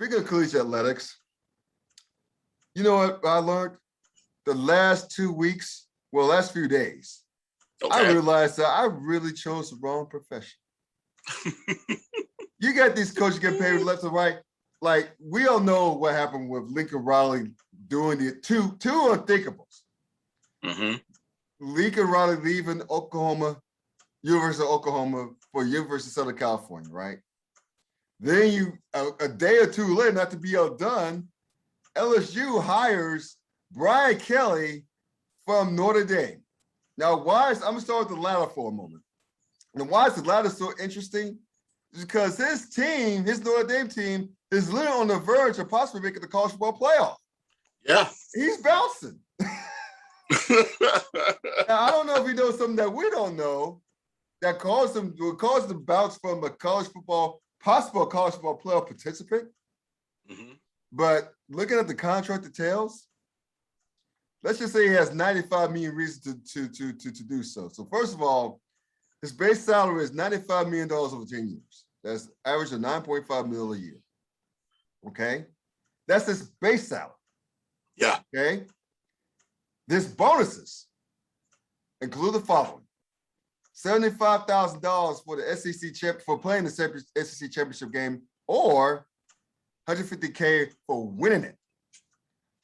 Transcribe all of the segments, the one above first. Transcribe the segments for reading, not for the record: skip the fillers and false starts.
Speaking of collegiate athletics, you know what I learned the last 2 weeks, last few days. I Okay. realized that I really chose the wrong profession. You got these coaches getting paid left and right. Like, we all know what happened with Lincoln Riley doing the two unthinkables. Mm-hmm. Lincoln Riley leaving University of Oklahoma for University of Southern California, right? Then you, a day or two later, not to be outdone, LSU hires Brian Kelly from Notre Dame. Now, I'm going to start with the latter for a moment. And why is the latter so interesting? Is because his team, his Notre Dame team, is literally on the verge of possibly making the college football playoff. Yeah. He's bouncing. Now, I don't know if he knows something that we don't know that caused him to bounce from a possible college football playoff participant. Mm-hmm. But looking at the contract details, let's just say he has 95 million reasons to do so. So first of all, his base salary is $95 million over 10 years. That's average of $9.5 million a year. Okay? That's his base salary. Yeah. Okay? His bonuses include the following. $75,000 for the SEC for playing the SEC championship game, or $150K for winning it.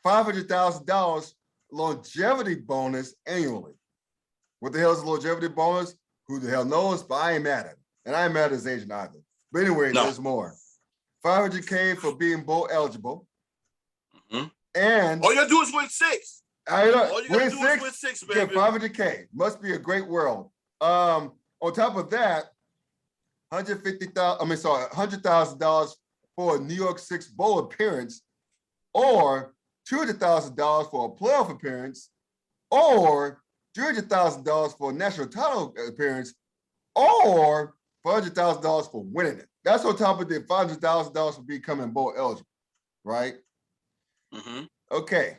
$500,000 longevity bonus annually. What the hell is a longevity bonus? Who the hell knows? But I ain't mad at him. And I ain't mad at his agent either. But anyway, There's more. $500K for being bowl eligible. Mm-hmm. And all you gotta do is win 6. All you gotta do is win 6, baby. Get $500K. Must be a great world. On top of that, $100,000 for a New York Six bowl appearance, or $200,000 for a playoff appearance, or $300,000 for a national title appearance, or $400,000 for winning it. That's on top of the $500,000 for becoming bowl eligible, right? Mm-hmm. Okay.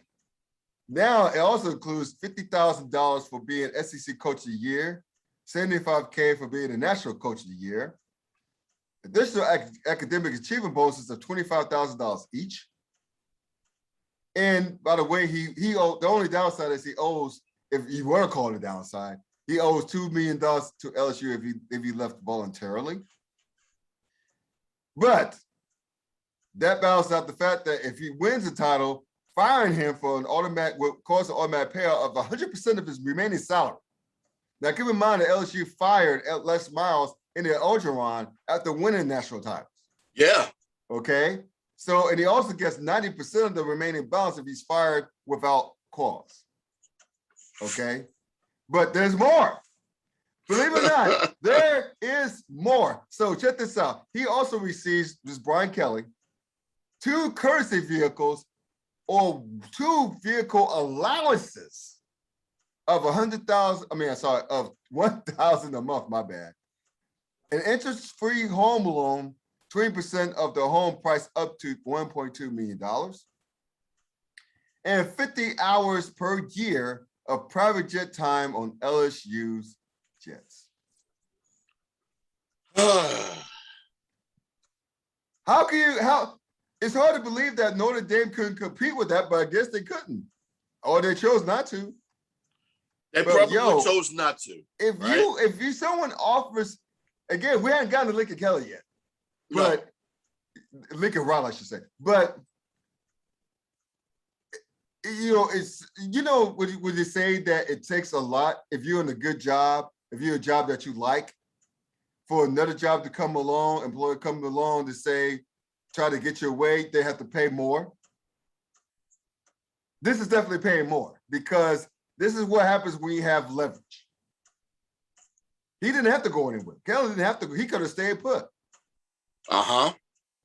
Now it also includes $50,000 for being SEC Coach of the Year, $75K for being a National Coach of the Year, additional academic achievement bonuses of $25,000 each. And by the way, the only downside is he owes, if you want to call it a downside, he owes $2 million to LSU if he left voluntarily. But that balances out the fact that if he wins the title, firing him for will cause an automatic payout of 100% of his remaining salary. Now, keep in mind that LSU fired Les Miles in the Orgeron after winning national titles. Yeah. Okay. So, and he also gets 90% of the remaining balance if he's fired without cause. Okay. But there's more. Believe it or not, there is more. So check this out. He also receives, this Brian Kelly, 2 courtesy vehicles or 2 vehicle allowances of of 1,000 a month, my bad. An interest-free home loan, 20% of the home price up to $1.2 million. And 50 hours per year of private jet time on LSU's jets. It's hard to believe that Notre Dame couldn't compete with that, but I guess they couldn't. Or they chose not to. They probably chose not to. If someone offers, again, we haven't gotten to Lincoln Kelly yet. But Lincoln Riley, I should say. But would you say that it takes a lot if you're in a good job, if you're a job that you like, for another job to come along, employer come along to say, try to get your way, they have to pay more? This is definitely paying more, because this is what happens when you have leverage. He didn't have to go anywhere. Kelly didn't have to. He could have stayed put. Uh-huh.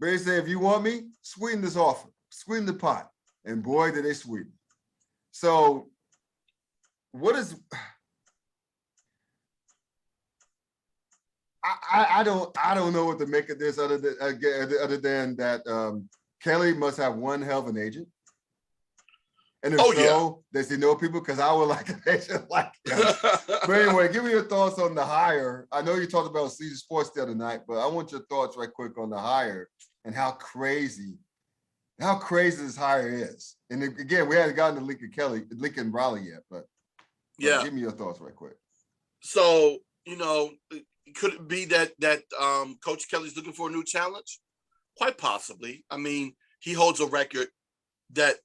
But he said, if you want me, sweeten this offer, sweeten the pot. And boy, did they sweeten. So I don't know what to make of this other than that Kelly must have one hell of an agent. And if does he know people? Because I would like an agent like him. But anyway, give me your thoughts on the hire. I know you talked about CG Sports the other night, but I want your thoughts right quick on the hire and how crazy how crazy this hire is. And again, we haven't gotten to Lincoln Riley yet, but give me your thoughts right quick. So, could it be that Coach Kelly's looking for a new challenge? Quite possibly. I mean, he holds a record that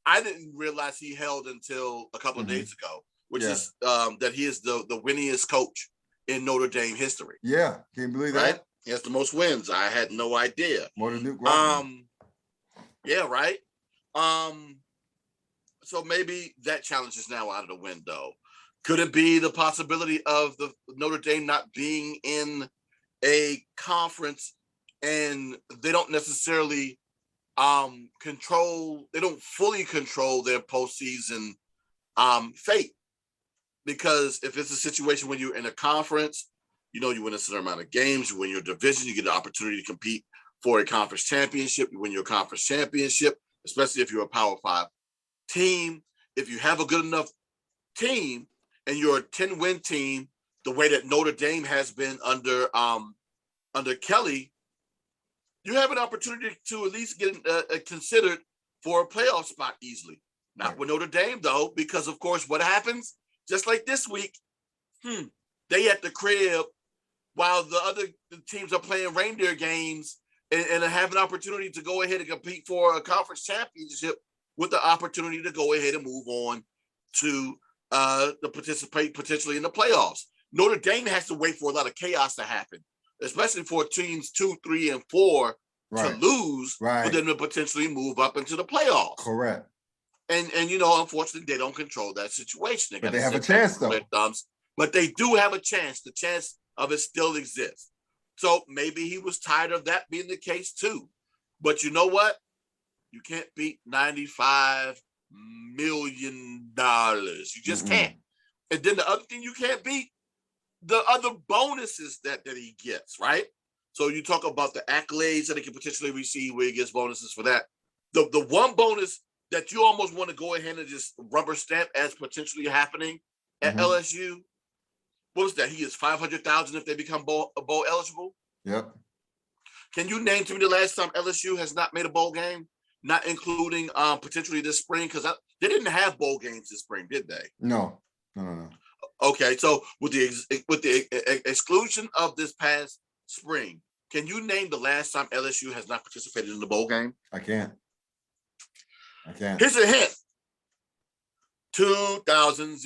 I didn't realize he held until a couple of days ago, which is that he is the winningest coach in Notre Dame history. Yeah, can you believe that? He has the most wins. I had no idea. More than Duke Rockman. Yeah, right. So maybe that challenge is now out of the window. Could it be the possibility of the Notre Dame not being in a conference and they don't necessarily they don't fully control their postseason fate? Because if it's a situation when you're in a conference, you win a certain amount of games, you win your division, you get the opportunity to compete for a conference championship, you win your conference championship, especially if you're a Power 5 team. If you have a good enough team and you're a 10-win team, the way that Notre Dame has been under Kelly, you have an opportunity to at least get considered for a playoff spot easily. Not with Notre Dame, though, because, of course, what happens, just like this week, they at the crib while the other teams are playing reindeer games and have an opportunity to go ahead and compete for a conference championship with the opportunity to go ahead and move on to participate potentially in the playoffs. Notre Dame has to wait for a lot of chaos to happen, especially for teams 2, 3, and 4 to lose, for them to potentially move up into the playoffs. Correct. And unfortunately, they don't control that situation. But they have a chance, though. But they do have a chance. The chance of it still exists. So maybe he was tired of that being the case too. But you know what? You can't beat $95 million. You just can't. And then the other thing you can't beat, the other bonuses that he gets, right? So you talk about the accolades that he can potentially receive where he gets bonuses for that. The one bonus that you almost want to go ahead and just rubber stamp as potentially happening at LSU, what was that? He is $500,000 if they become bowl eligible. Yep. Can you name to me the last time LSU has not made a bowl game, not including potentially this spring? Because they didn't have bowl games this spring, did they? No. Okay, so with the exclusion of this past spring, can you name the last time LSU has not participated in the bowl game? I can't. Here's a hint. 2000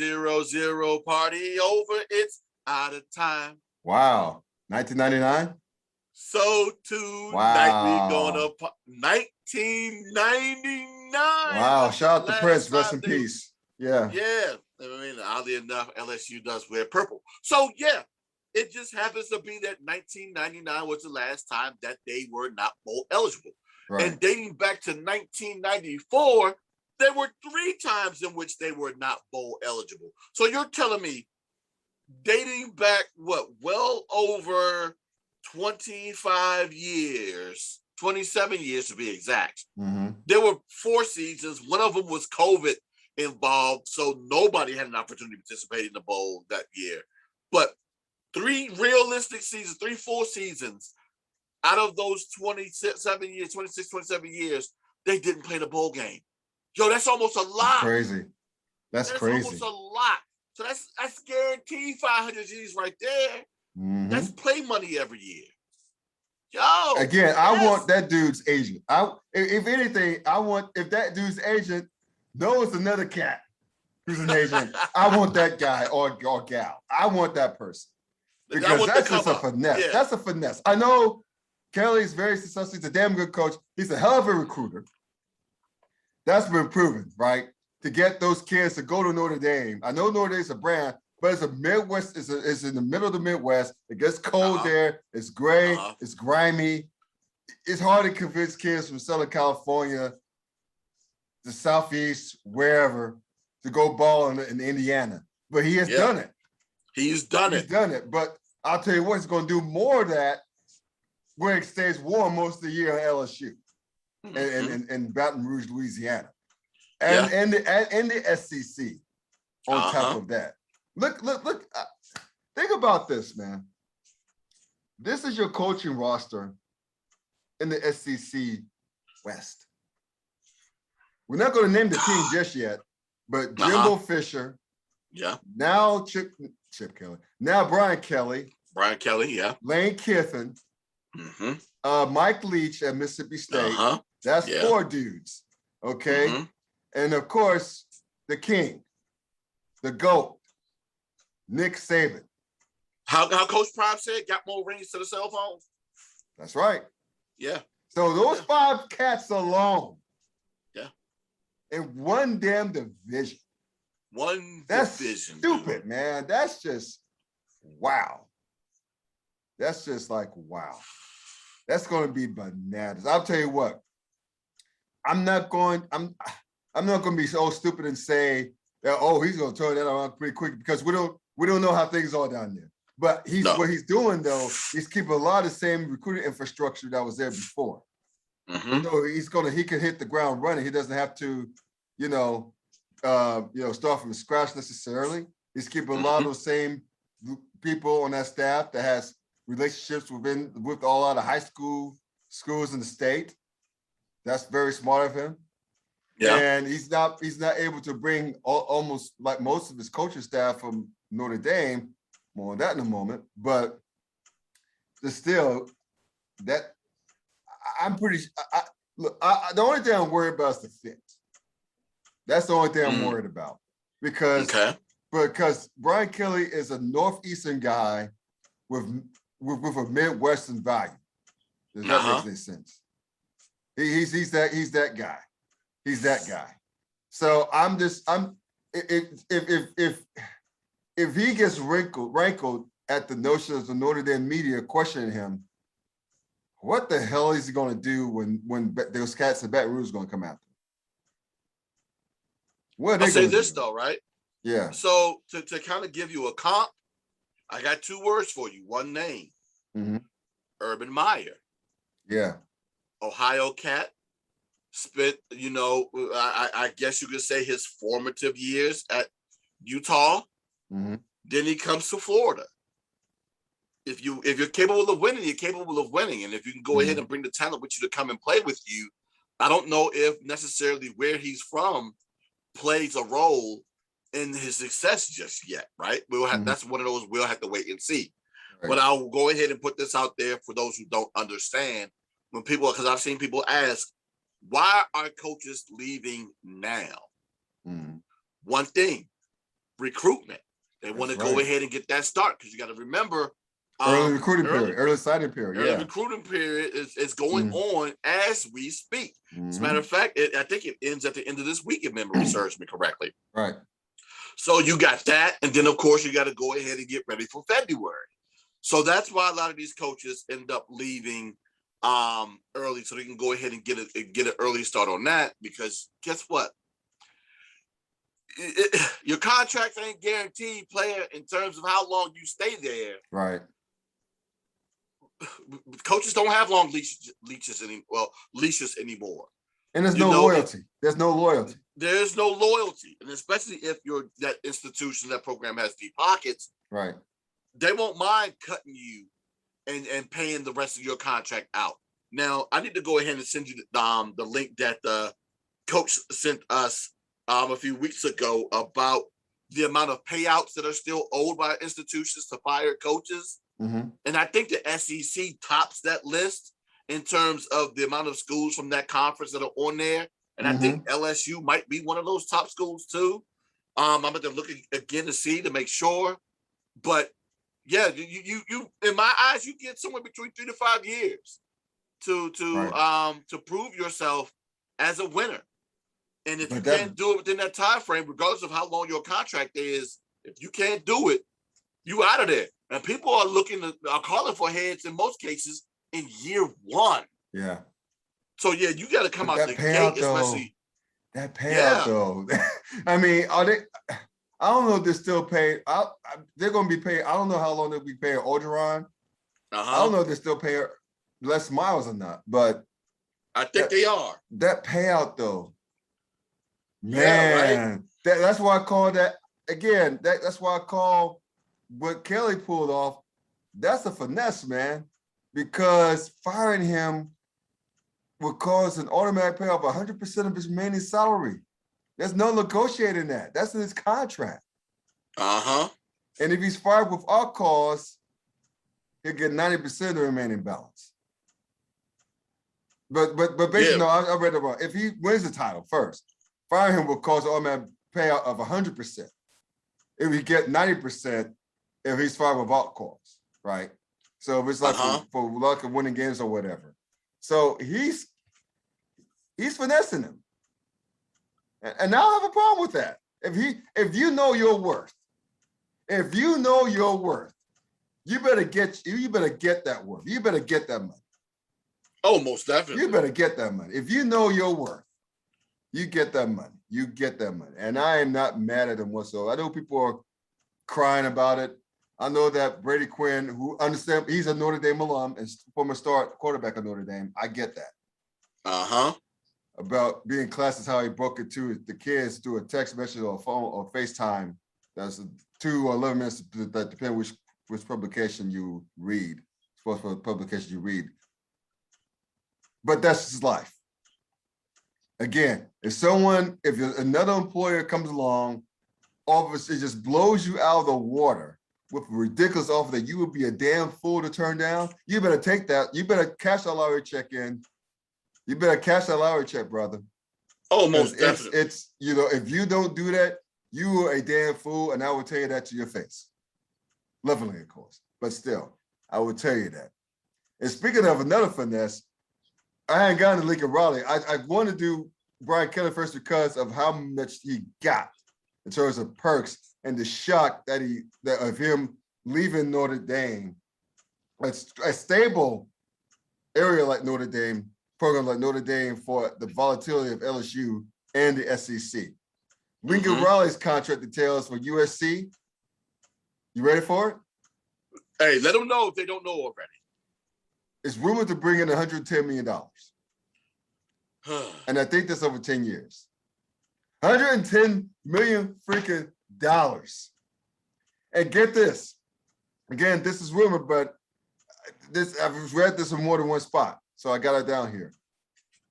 party over. It's out of time. Wow. 1999? So tonight we gonna 1999. Wow. Shout out to Prince. Rest in peace. Yeah. Yeah. I mean, oddly enough, LSU does wear purple. So yeah, it just happens to be that 1999 was the last time that they were not bowl eligible. Right. And dating back to 1994, there were 3 times in which they were not bowl eligible. So you're telling me, dating back, well over 25 years, 27 years to be exact, there were 4 seasons. One of them was COVID involved, so nobody had an opportunity to participate in the bowl that year. But 3 realistic seasons, 3 full seasons, out of those 26, 27 years, they didn't play the bowl game. Yo, that's almost a lot. That's crazy. Almost a lot. So that's guaranteed 500 G's right there. That's play money every year. Yo. Again, I want that dude's agent. If anything, if that dude's agent knows another cat who's an agent, I want that guy or gal. I want that person. Because that's just a finesse. Yeah. That's a finesse. I know Kelly's very successful. He's a damn good coach. He's a hell of a recruiter. That's been proven, right? To get those kids to go to Notre Dame. I know Notre Dame's a brand, but it's a Midwest. It's in the middle of the Midwest. It gets cold there. It's gray. It's grimy. It's hard to convince kids from Southern California, the Southeast, wherever, to go ball in Indiana. But he has done it. He's done it. But I'll tell you what, he's going to do more of that where it stays warm most of the year at LSU and Baton Rouge, Louisiana. And the SEC on top of that. Look. Think about this, man. This is your coaching roster in the SEC West. We're not going to name the team just yet, but Jimbo Fisher. Yeah. Now Chip Kelly. Now Brian Kelly. Brian Kelly, yeah. Lane Kiffin. Mike Leach at Mississippi State. That's 4 dudes. Okay. And of course, the king, the GOAT, Nick Saban. How Coach Prime said, got more rings to the cell phone. That's right. Yeah. So those 5 cats alone. Yeah. In one damn division. That's stupid, man. That's just wow. That's just like wow. That's going to be bananas. I'll tell you what. I'm not going to be so stupid and say that, oh, he's going to turn that around pretty quick, because we don't know how things are down there. But what he's doing though, he's keeping a lot of the same recruiting infrastructure that was there before. So he can hit the ground running. He doesn't have to, start from scratch necessarily. He's keeping a lot of those same people on that staff that has relationships with all of the high school schools in the state. That's very smart of him. Yeah. And he's not able to bring almost like most of his coaching staff from Notre Dame. More on that in a moment, but still, that I'm pretty. The only thing I'm worried about is the fit. That's the only thing I'm worried about, because Brian Kelly is a Northeastern guy with a Midwestern value. Does that make any sense? He's that guy. He's that guy. So if he gets rankled at the notion of the Notre Dame media questioning him, what the hell is he going to do when those cats in Baton Rouge are going to come after him? What are they I'll say gonna this do? though, right? Yeah. So to kind of give you a comp, I got 2 words for you. One name, Urban Meyer. Yeah. Ohio cat. Spent, I guess you could say his formative years at Utah. Then he comes to Florida. If you're capable of winning, you're capable of winning. And if you can go ahead and bring the talent with you to come and play with you, I don't know if necessarily where he's from plays a role in his success just yet, right? That's one of those we'll have to wait and see. Right. But I'll go ahead and put this out there for those who don't understand. Because I've seen people ask, why are coaches leaving now? One thing, recruitment. They want to go ahead and get that start, because you got to remember early recruiting period, early signing period. Early recruiting period is going on as we speak. As a matter of fact, I think it ends at the end of this week, if memory serves me correctly. Right. So you got that, and then of course you got to go ahead and get ready for February. So that's why a lot of these coaches end up leaving early, so they can go ahead and get an early start on that. Because guess what? Your contract ain't guaranteed, player, in terms of how long you stay there. Right. Coaches don't have long leashes anymore. And there's no loyalty. There's no loyalty. There's no loyalty. And especially if that institution, that program has deep pockets. Right. They won't mind cutting you and paying the rest of your contract out. Now, I need to go ahead and send you the link that the coach sent us a few weeks ago about the amount of payouts that are still owed by institutions to fired coaches. And I think the SEC tops that list in terms of the amount of schools from that conference that are on there. And I think LSU might be one of those top schools too. I'm about to look again to make sure. But yeah, you in my eyes, you get somewhere between 3 to 5 years to prove yourself as a winner. And if you can't do it within that time frame, regardless of how long your contract is, if you can't do it, you out of there. And people are calling for heads in most cases in year 1. Yeah. So yeah, you got to come out the gate, especially that payout though. I mean, are they? I don't know if they're still paid. They're going to be paid. I don't know how long they'll be paying Orgeron. I don't know if they're still paying Les Miles or not, but I think they are. That payout though, man. Yeah, right? That's why I call that again. That's why I call what Kelly pulled off. That's a finesse, man. Because firing him will cause an automatic payoff of 100% of his remaining salary. There's no negotiating that. That's in his contract. Uh-huh. And if he's fired without cause, he'll get 90% of the remaining balance. But basically, no, I read it wrong. If he wins the title first, firing him will cause an automatic payout of 100%. If we get 90%, if he's fired without cause, right? So if it's like for luck of winning games or whatever. So he's finessing him. And I don't have a problem with that. If you know your worth, you better get that worth. You better get that money. Oh, most definitely. You better get that money. If you know your worth, you get that money. You get that money. And I am not mad at him whatsoever. I know people are crying about it. I know that Brady Quinn, who understands, he's a Notre Dame alum and former star quarterback of Notre Dame. I get that. About being classed is how he broke it to the kids through a text message or a phone or FaceTime. That's 2 or 11 minutes, that depends which publication you read. Supposed for the publication you read. But that's his life. Again, if another employer comes along, all of a sudden it just blows you out of the water with a ridiculous offer that you would be a damn fool to turn down, you better take that. You better cash that lottery check in. You better cash that lottery check, brother. Oh, most definitely. It's if you don't do that, you are a damn fool, and I will tell you that to your face. Lovingly, of course, but still, I will tell you that. And speaking of another finesse, I hadn't gotten to Lincoln Riley. I want to do Brian Kelly first because of how much he got in terms of perks and the shock that of him leaving Notre Dame. It's a stable area like Notre Dame, program like Notre Dame, for the volatility of LSU and the SEC. Lincoln Riley's contract details for USC. You ready for it? Hey, let them know if they don't know already. It's rumored to bring in $110 million. And I think that's over 10 years. $110 million freaking dollars. And get this. Again, this is rumored, but I've read this in more than one spot. So I got it down here.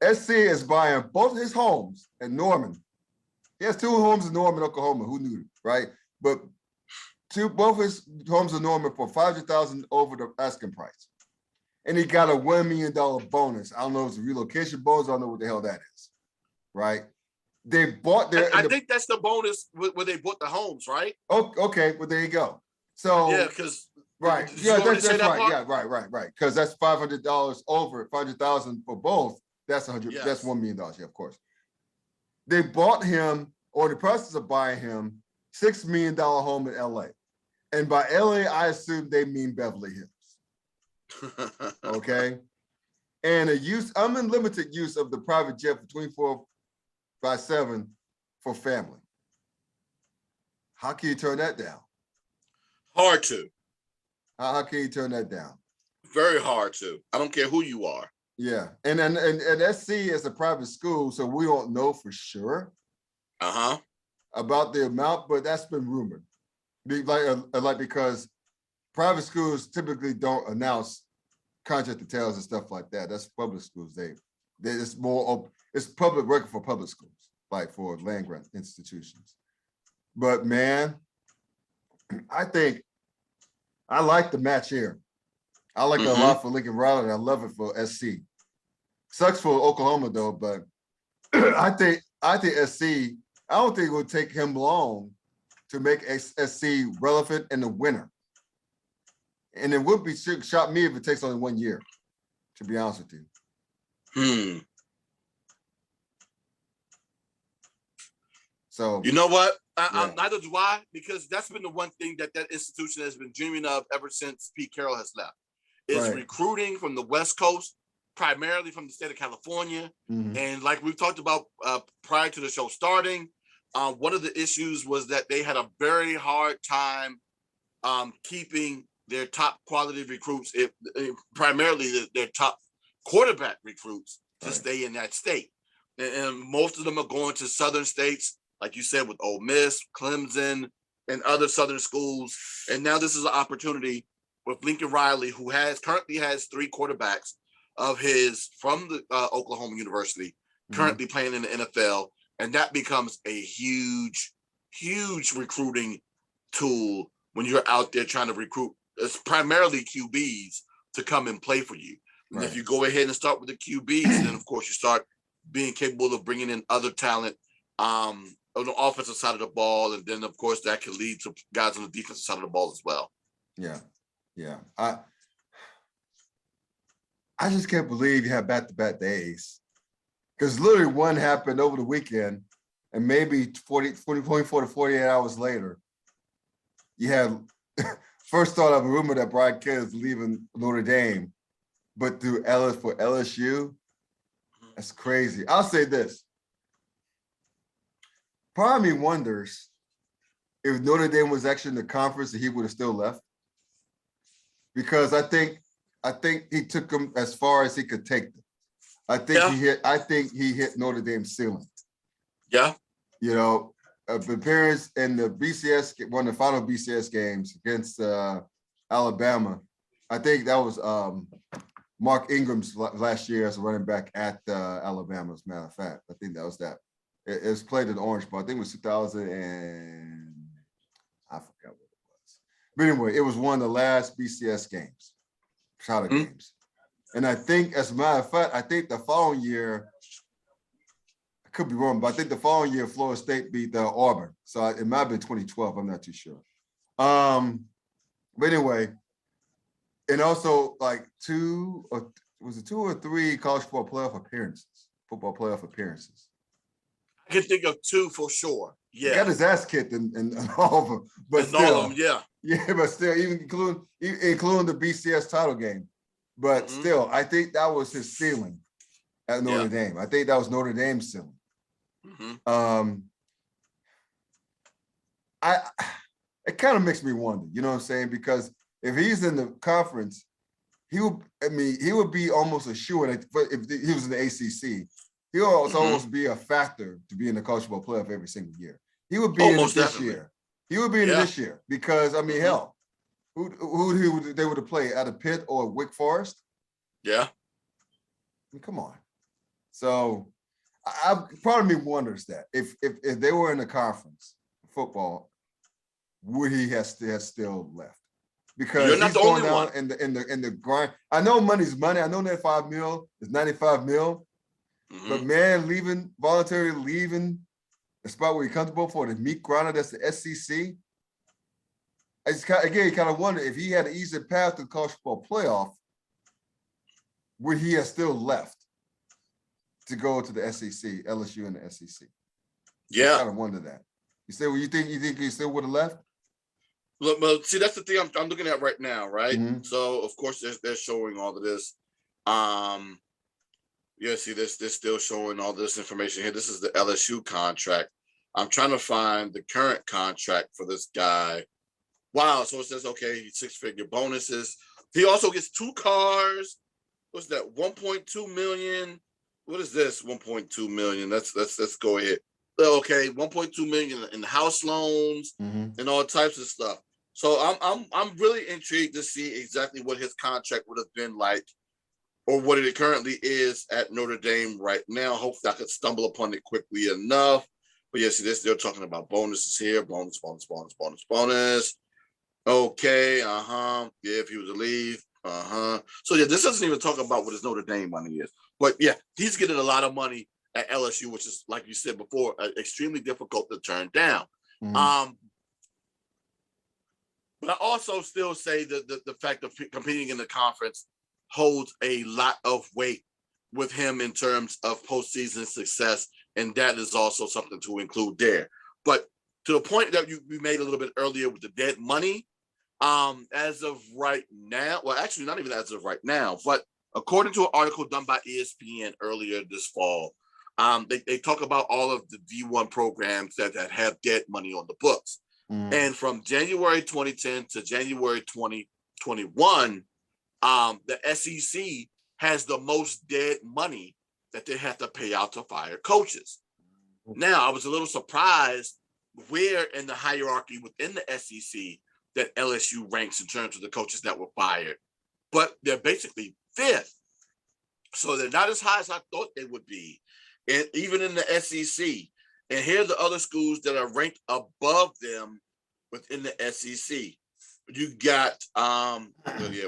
SC is buying both his homes in Norman. He has 2 homes in Norman, Oklahoma. Who knew, right? But both his homes in Norman for $500,000 over the asking price. And he got a $1 million bonus. I don't know if it's a relocation bonus. I don't know what the hell that is, right? They bought their. I think that's the bonus where they bought the homes, right? Oh, okay. Well, there you go. So yeah, because right, yeah, that's right. Yeah, right. Because that's $500 over $500,000 for both. That's 100. Yes. That's $1 million. Yeah, of course. They bought him, or the process of buying him, $6 million home in LA, and by LA, I assume they mean Beverly Hills. Okay, and unlimited use of the private jet for 24/7 for family. How can you turn that down? Hard to. How can you turn that down? Very hard to. I don't care who you are. Yeah, and SC is a private school, so we don't know for sure. About the amount, but that's been rumored. Because private schools typically don't announce contract details and stuff like that. That's public schools. It's more, it's public record for public schools, like for land grant institutions. But man, I think I like the match here. I like it a lot for Lincoln Riley, and I love it for SC. Sucks for Oklahoma though, but I think SC. I don't think it would take him long to make SC relevant and the winner. And it would be shock me if it takes only 1 year, to be honest with you. So you know what? Neither do I, because that's been the one thing that institution has been dreaming of ever since Pete Carroll has left. Is recruiting from the West Coast, primarily from the state of California. And like we've talked about prior to the show starting, one of the issues was that they had a very hard time keeping their top quality recruits, primarily their top quarterback recruits, to stay in that state. And most of them are going to southern states, like you said, with Ole Miss, Clemson, and other southern schools. And now this is an opportunity with Lincoln Riley, who currently has 3 quarterbacks of his from the Oklahoma University, currently playing in the NFL, and that becomes a huge recruiting tool when you're out there trying to recruit. It's primarily QBs to come and play for you. And Right. if you go ahead and start with the QBs, then of course you start being capable of bringing in other talent on the offensive side of the ball, and then of course that can lead to guys on the defensive side of the ball as well. Yeah. I just can't believe you have back-to-back days, because literally one happened over the weekend, and maybe 24 to 48 hours later, you had first thought of a rumor that Brian Kelly is leaving Notre Dame, but through for LSU, that's crazy. I'll say this. Part of me wonders if Notre Dame was actually in the conference and he would have still left. Because I think he took them as far as he could take them. I think he hit Notre Dame's ceiling. Yeah. You know, appearance in the BCS, one of the final BCS games against Alabama. I think that was Mark Ingram's last year as a running back at Alabama, as a matter of fact. I think that was that. It was played in Orange Bowl. I think it was 2000 and I forgot what it was. But anyway, it was one of the last BCS games, title games. And I think, as a matter of fact, I think the following year, I could be wrong, but I think the following year, Florida State beat Auburn. So it might have been 2012. I'm not too sure. But anyway, and also like two or three college football playoff appearances. I can think of two for sure. Yeah. He got his ass kicked in all of them. But still, all of them, yeah. Yeah, but still, even including the BCS title game. But still, I think that was his ceiling at Notre Dame. I think that was Notre Dame's ceiling. It kind of makes me wonder, you know what I'm saying? Because if he's in the conference, he would be almost a shoo-in. If he was in the ACC, he would almost be a factor to be in the college football playoff every single year. He would be in it this year. He would be in it this year because, hell, who they would have played out of Pitt or Wake Forest? Yeah. Come on. So part of me wonders that if they were in the conference football, would he have still left? Because you're not he's the going only down one. in the grind. I know money's money. I know that $5 million is $95 million. But man, voluntarily leaving the spot where you're comfortable for the meat grinder, that's the SEC. I just kind of wonder if he had an easy path to the college football playoff, would he have still left to go to the SEC, LSU and the SEC? Yeah. I kind of wonder that. You think he still would have left? Look, well, see, that's the thing I'm looking at right now, right? So, of course, they're showing all of this. Yeah, see, they're still showing all this information here. This is the LSU contract. I'm trying to find the current contract for this guy. Wow. So it says, okay, 6-figure bonuses. He also gets 2 cars. What's that? 1.2 million. What is this? 1.2 million. Let's go ahead. Okay, 1.2 million in house loans and all types of stuff. So I'm really intrigued to see exactly what his contract would have been like, or what it currently is at Notre Dame right now. Hopefully I could stumble upon it quickly enough. But yeah, see, they're talking about bonuses here. Bonus. Okay, yeah, if he was to leave, So yeah, this doesn't even talk about what his Notre Dame money is. But yeah, he's getting a lot of money at LSU, which is, like you said before, extremely difficult to turn down. But I also still say that the fact of competing in the conference holds a lot of weight with him in terms of postseason success, and that is also something to include there. But to the point that you made a little bit earlier with the dead money, as of right now, well, actually not even as of right now, but according to an article done by ESPN earlier this fall, they talk about all of the D1 programs that have dead money on the books. And from January 2010 to January 2021, the SEC has the most dead money that they have to pay out to fire coaches. Now, I was a little surprised where in the hierarchy within the SEC that LSU ranks in terms of the coaches that were fired, but they're basically 5th. So they're not as high as I thought they would be, and even in the SEC. And here's the other schools that are ranked above them within the SEC. You got yeah,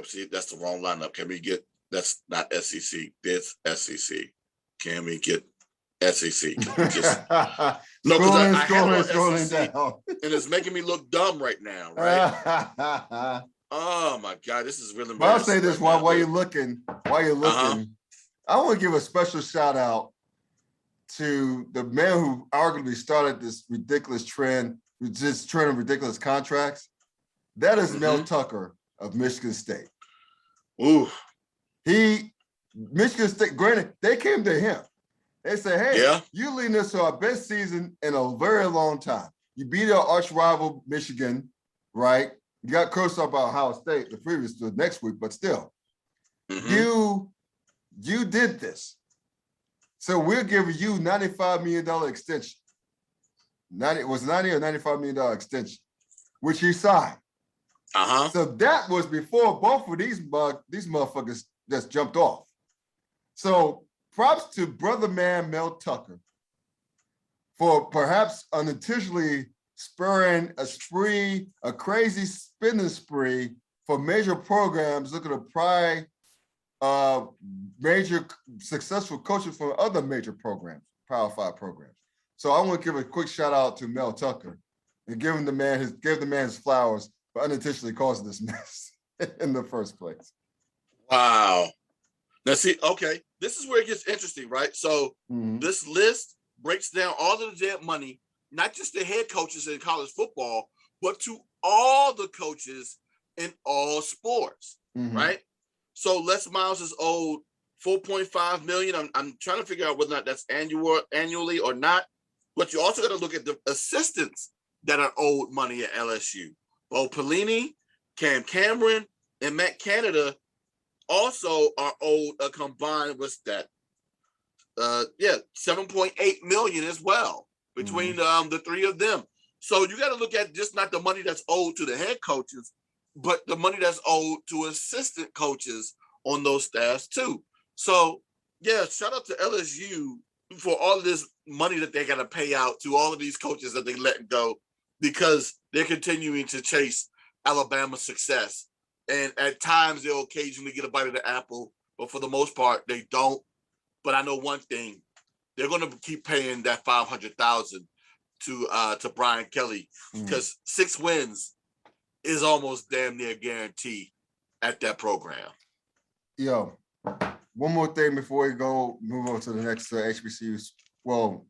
see, that's the wrong lineup. Can we get that's not SEC? This SEC. Can we get SEC? Just no, because I had it on SEC, down. And it's making me look dumb right now, right? Oh my God, this is really. But I'll say this while you're looking. I want to give a special shout out to the man who arguably started this ridiculous trend, this trend of ridiculous contracts. That is Mel Tucker of Michigan State. Ooh. Michigan State, granted, they came to him. They said, hey, you leading us to our best season in a very long time. You beat our arch rival, Michigan, right? You got cursed up by Ohio State the next week, but still, you did this. So we're giving you $95 million extension. It was $90 or $95 million extension, which he signed. So that was before both of these motherfuckers just jumped off. So props to brother man Mel Tucker for perhaps unintentionally spurring a crazy spending spree for major programs looking to pry major successful coaches from other major programs, Power 5 programs. So I want to give a quick shout out to Mel Tucker and give the man his flowers for unintentionally causing this mess in the first place. Wow. Now see, okay, this is where it gets interesting, right? So this list breaks down all of the dead money, not just the head coaches in college football, but to all the coaches in all sports, right? So Les Miles is owed $4.5 million. I'm trying to figure out whether or not that's annually or not. But you also got to look at the assistants that are owed money at LSU. Bo Pelini, Cam Cameron, and Matt Canada also are owed a combined, what's that? $7.8 million as well between the three of them. So you got to look at just not the money that's owed to the head coaches, but the money that's owed to assistant coaches on those staffs too. So yeah, shout out to LSU for all of this money that they got to pay out to all of these coaches that they let go because they're continuing to chase Alabama's success. And at times they'll occasionally get a bite of the apple, but for the most part, they don't. But I know one thing, they're going to keep paying that $500,000 to Brian Kelly because 6 wins is almost damn near guaranteed at that program. Yo, one more thing before we move on to the next HBCUs. Well,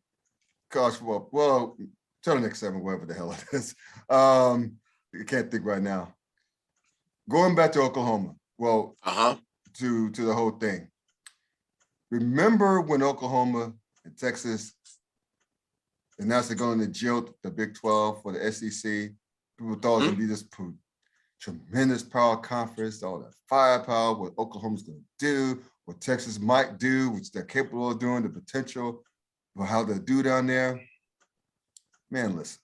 college football. Well, till the next 7, whatever the hell it is. I can't think right now. Going back to Oklahoma. Well, to the whole thing. Remember when Oklahoma and Texas announced they're going to jilt the Big 12 for the SEC? People thought it was going to be this tremendous power conference, all that firepower, what Oklahoma's going to do, what Texas might do, which they're capable of doing, the potential for how they do down there. Man, listen.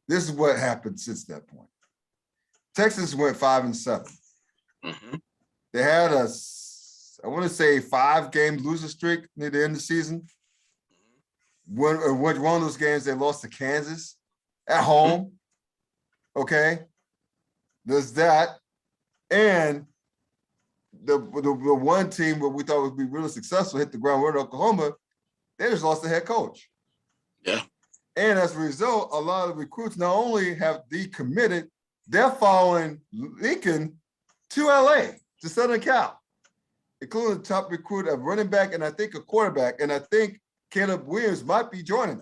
This is what happened since that point. Texas went 5-7. They had I want to say 5-game losing streak near the end of the season. One of those games they lost to Kansas at home. Okay, there's that, and the one team where we thought would be really successful hit the ground running, Oklahoma. They just lost the head coach. Yeah, and as a result, a lot of recruits not only have decommitted, they're following Lincoln to LA, to Southern Cal, including the top recruit of running back and I think a quarterback, and I think Caleb Williams might be joining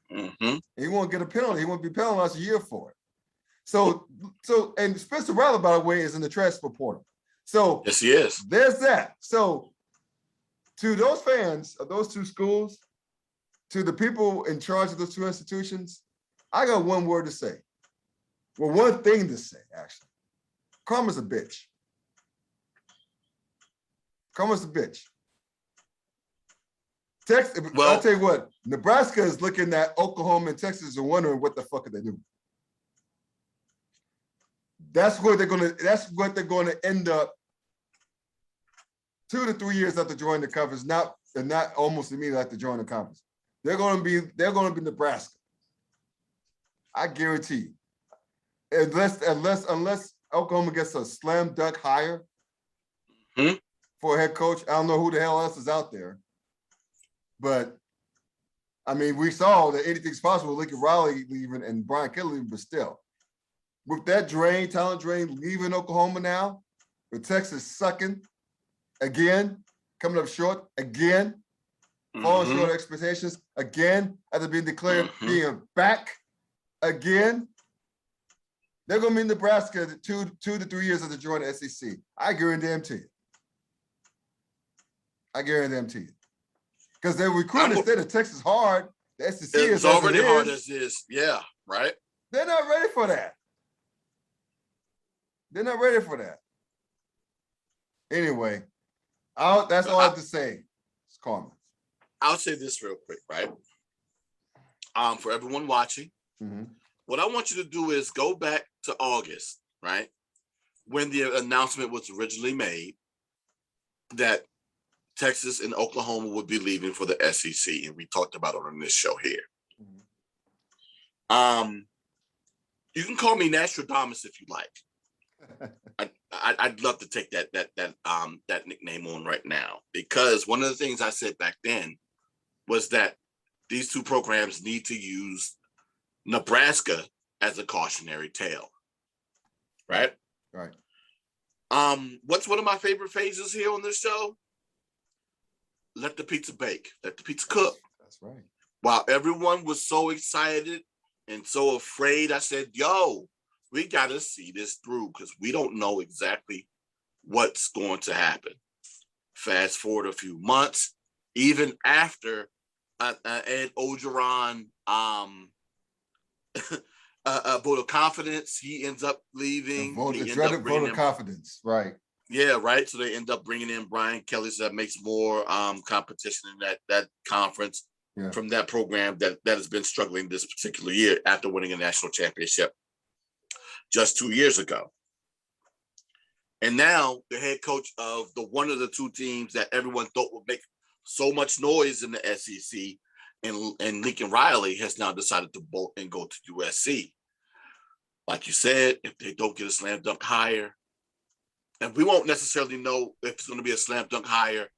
them. He won't get a penalty. He won't be penalized a year for it. So, and Spencer Rattler, by the way, is in the transfer portal. So yes, he is. There's that. So to those fans of those two schools, to the people in charge of those two institutions, I got one word to say. Well, one thing to say, actually. Karma's a bitch. Karma's a bitch. I'll tell you what, Nebraska is looking at Oklahoma and Texas and wondering what the fuck are they doing. That's what they're going to end up 2 to 3 years after joining the conference, not almost immediately after joining the conference. They're going to be Nebraska. I guarantee you. Unless Oklahoma gets a slam dunk hire for a head coach. I don't know who the hell else is out there. But I mean, we saw that anything's possible. Lincoln Riley leaving and Brian Kelly leaving, but still. With that talent drain leaving Oklahoma now, with Texas sucking again, coming up short again, falling short of expectations again, after being declared being back again. They're going to be in Nebraska 2 to 3 years after joining the SEC. I guarantee you. Because they're recruiting instead of Texas hard. The SEC is already hard as is. Yeah, right. They're not ready for that. Anyway, that's all I have to say. It's Carmen. I'll say this real quick, right? For everyone watching, what I want you to do is go back to August, right? When the announcement was originally made that Texas and Oklahoma would be leaving for the SEC, and we talked about it on this show here. You can call me Nostradamus if you like. I'd love to take that nickname on right now, because one of the things I said back then was that these two programs need to use Nebraska as a cautionary tale, right? Right. What's one of my favorite phases here on this show? Let the pizza bake. Let the pizza cook. That's right. While everyone was so excited and so afraid, I said, yo, we got to see this through because we don't know exactly what's going to happen. Fast forward a few months, even after Ed Ogeron vote of confidence, he ends up leaving. The dreaded vote of confidence, right. Yeah, right. So they end up bringing in Brian Kelly, so that makes more competition in that conference from that program that has been struggling this particular year after winning a national championship just 2 years ago. And now the head coach of one of the two teams that everyone thought would make so much noise in the SEC, and Lincoln Riley has now decided to bolt and go to USC. Like you said, if they don't get a slam dunk hire, and we won't necessarily know if it's going to be a slam dunk hire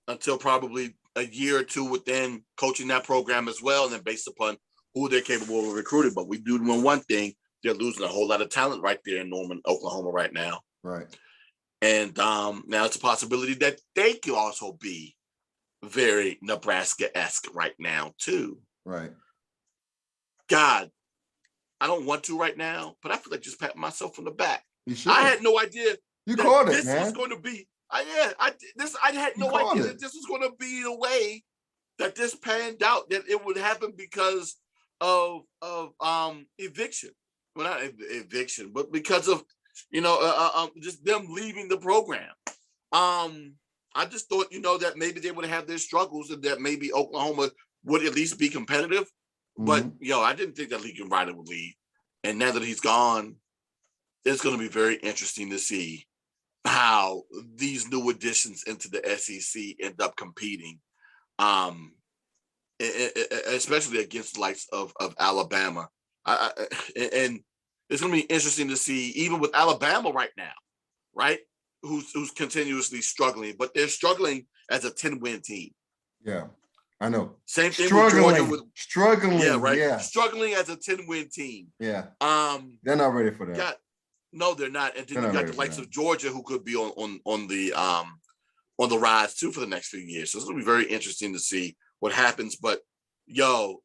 until probably a year or two within coaching that program as well, and then based upon who they're capable of recruiting. But we do know one thing: they're losing a whole lot of talent right there in Norman, Oklahoma right now. Right. And now it's a possibility that they could also be very Nebraska-esque right now too. Right. God, I don't want to right now, but I feel like just patting myself on the back. You should. I had no idea you called this it, man. was going to be. I had no idea that this was going to be the way that this panned out. That it would happen because of eviction. Well, not eviction, but because of just them leaving the program. I just thought, that maybe they would have their struggles and that maybe Oklahoma would at least be competitive. But, I didn't think that Lincoln Riley would leave. And now that he's gone, it's going to be very interesting to see how these new additions into the SEC end up competing, especially against the likes of Alabama. And it's going to be interesting to see, even with Alabama right now, right? Who's continuously struggling, but they're struggling as a 10-win team. Yeah, I know. Same thing with Georgia. Struggling. Yeah, right. Yeah. Struggling as a 10-win team. Yeah. They're not ready for that. No, they're not. And then you got the likes of Georgia, who could be on the rise too for the next few years. So it's going to be very interesting to see what happens. But the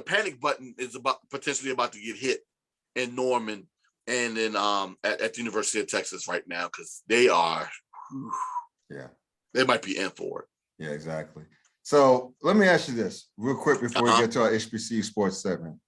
panic button is potentially about to get hit in Norman and then at the University of Texas right now, because they are, they might be in for it. Yeah, exactly. So let me ask you this real quick before we get to our HBC sports segment.